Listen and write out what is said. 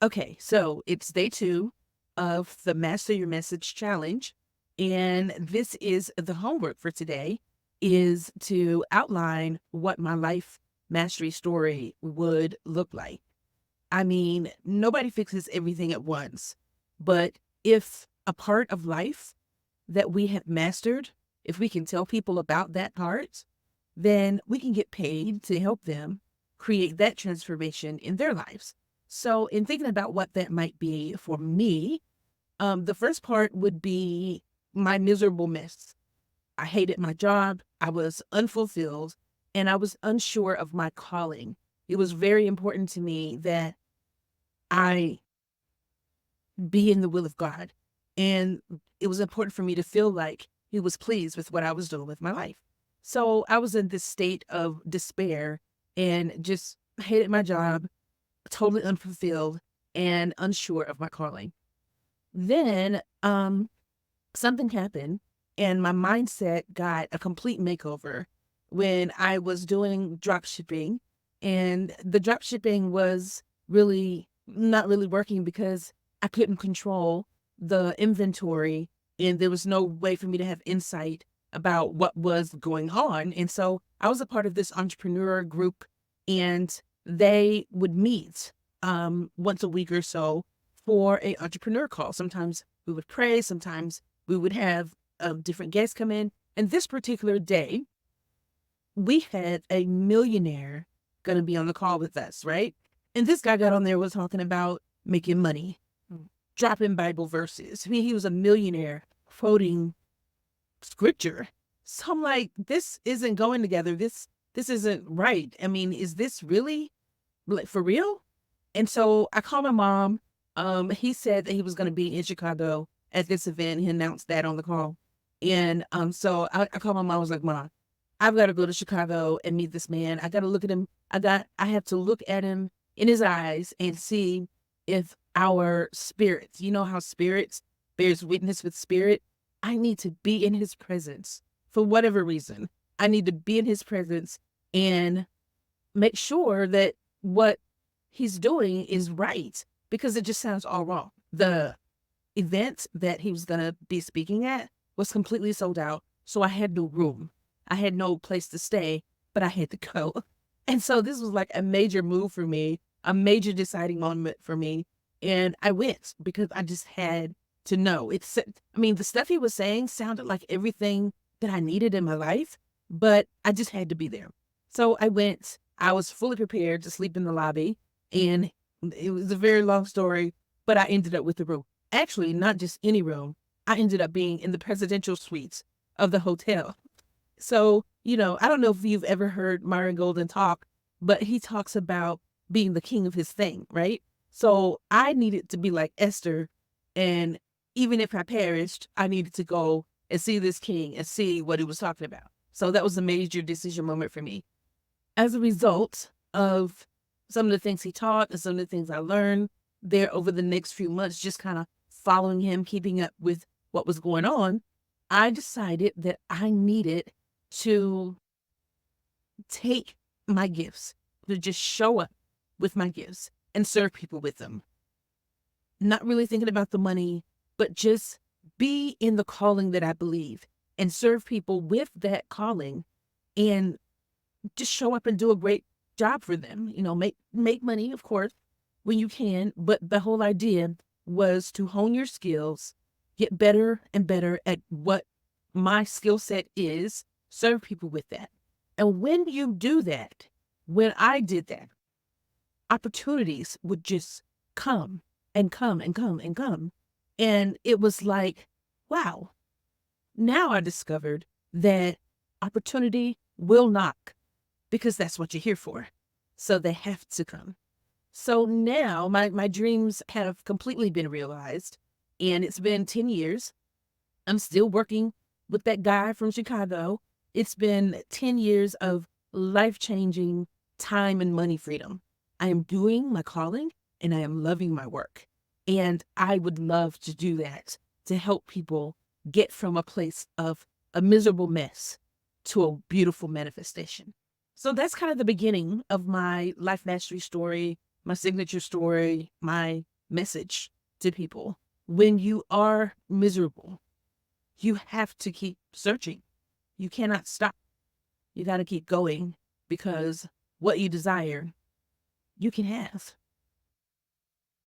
Okay, so it's day 2 of the Master Your Message Challenge, and this is the homework for today, is to outline what my life mastery story would look like. I mean, nobody fixes everything at once, but if a part of life that we have mastered, if we can tell people about that part, then we can get paid to help them create that transformation in their lives. So, in thinking about what that might be for me, the first part would be my miserable mess. I hated my job, I was unfulfilled, and I was unsure of my calling. It was very important to me that I be in the will of God. And it was important for me to feel like He was pleased with what I was doing with my life. So I was in this state of despair and just hated my job, totally unfulfilled and unsure of my calling. Then something happened and my mindset got a complete makeover when I was doing drop shipping. And the drop shipping was really not really working because I couldn't control the inventory and there was no way for me to have insight about what was going on. And so I was a part of this entrepreneur group and they would meet once a week or so for a entrepreneur call. Sometimes we would pray, sometimes we would have different guests come in. And this particular day, we had a millionaire going to be on the call with us, right? And this guy got on there was talking about making money, dropping Bible verses. I mean, he was a millionaire quoting scripture. So I'm like, this isn't going together. This isn't right. I mean, is this really like for real? And so I called my mom. He said that he was going to be in Chicago at this event. He announced that on the call. And so I called my mom. I was like, Mom, I've got to go to Chicago and meet this man. I got to look at him. I have to look at him in his eyes and see if our spirits, you know how spirits bears witness with spirit. I need to be in his presence for whatever reason. I need to be in his presence and make sure that what he's doing is right because it just sounds all wrong. The event that he was going to be speaking at was completely sold out. So I had no room. I had no place to stay, but I had to go. And so this was like a major move for me, a major deciding moment for me. And I went because I just had to know. I mean, the stuff he was saying sounded like everything that I needed in my life, but I just had to be there. So I went. I was fully prepared to sleep in the lobby. And it was a very long story, but I ended up with the room. Actually, not just any room. I ended up being in the presidential suites of the hotel. So, I don't know if you've ever heard Myron Golden talk, but he talks about being the king of his thing, right? So I needed to be like Esther. And even if I perished, I needed to go and see this king and see what he was talking about. So that was a major decision moment for me. As a result of some of the things he taught and some of the things I learned there over the next few months, just kind of following him, keeping up with what was going on, I decided that I needed to take my gifts, to just show up with my gifts and serve people with them. Not really thinking about the money, but just be in the calling that I believe and serve people with that calling and just show up and do a great job for them. Make money, of course, when you can. But the whole idea was to hone your skills, get better and better at what my skill set is, serve people with that. And when you do that, when I did that, opportunities would just come and come and come and come. And it was like, wow, now I discovered that opportunity will knock because that's what you're here for. So they have to come. So now my dreams have completely been realized. And it's been 10 years. I'm still working with that guy from Chicago. It's been 10 years of life-changing time and money freedom. I am doing my calling and I am loving my work. And I would love to do that to help people get from a place of a miserable mess to a beautiful manifestation. So that's kind of the beginning of my life mastery story, my signature story, my message to people. When you are miserable, you have to keep searching. You cannot stop. You got to keep going because what you desire, you can have.